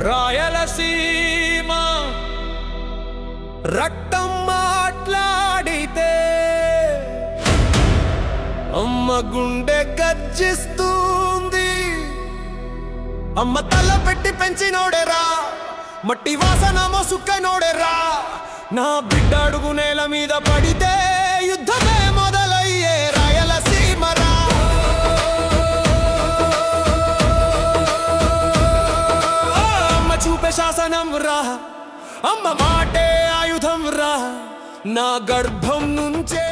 రాయలసీమ రక్తం మాట్లాడితే అమ్మ గుండె గర్జిస్తుంది. అమ్మ తల పెట్టి పెంచినోడేరా, మట్టి వాసన మోసుకనోడేరా. నా బిడ్డ అడుగు నేల మీద పడితే యుద్ధమే మొదలయ్యే రాయలసీమరా. అమ్మ చూపే శాసనం రా, అమ్మ మాటే ఆయుధం రా. నా గర్భం నుంచే